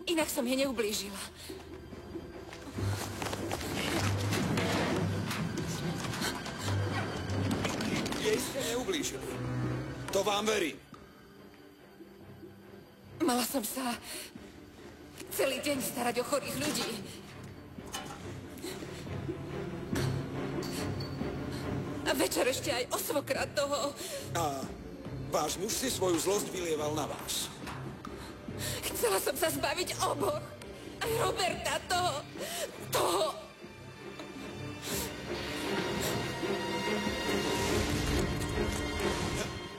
Inak som jej neublížila. Jej ste neublížili. To vám verím. Mala som sa celý deň starať o chorých ľudí. A večer ešte aj o svokrat toho. A váš muž si svoju zlosť vylieval na vás. Chcela som sa zbaviť oboch. Aj Roberta, toho.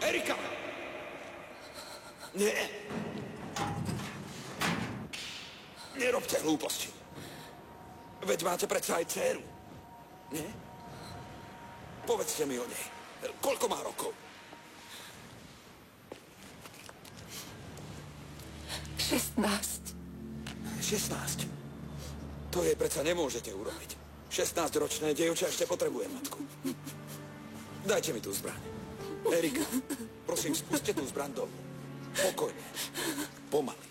Erika! Nie. Nerobte hlúposti. Veď máte predsa aj dcéru. Nie? Povedzte mi o nej. Koľko má rokov? 16. 16. To jej predsa nemôžete urobiť. 16-ročné dievča ešte potrebuje matku. Dajte mi tú zbraň. Erika, prosím, spuste tú zbraň dolu. Pokojne. Pomaly.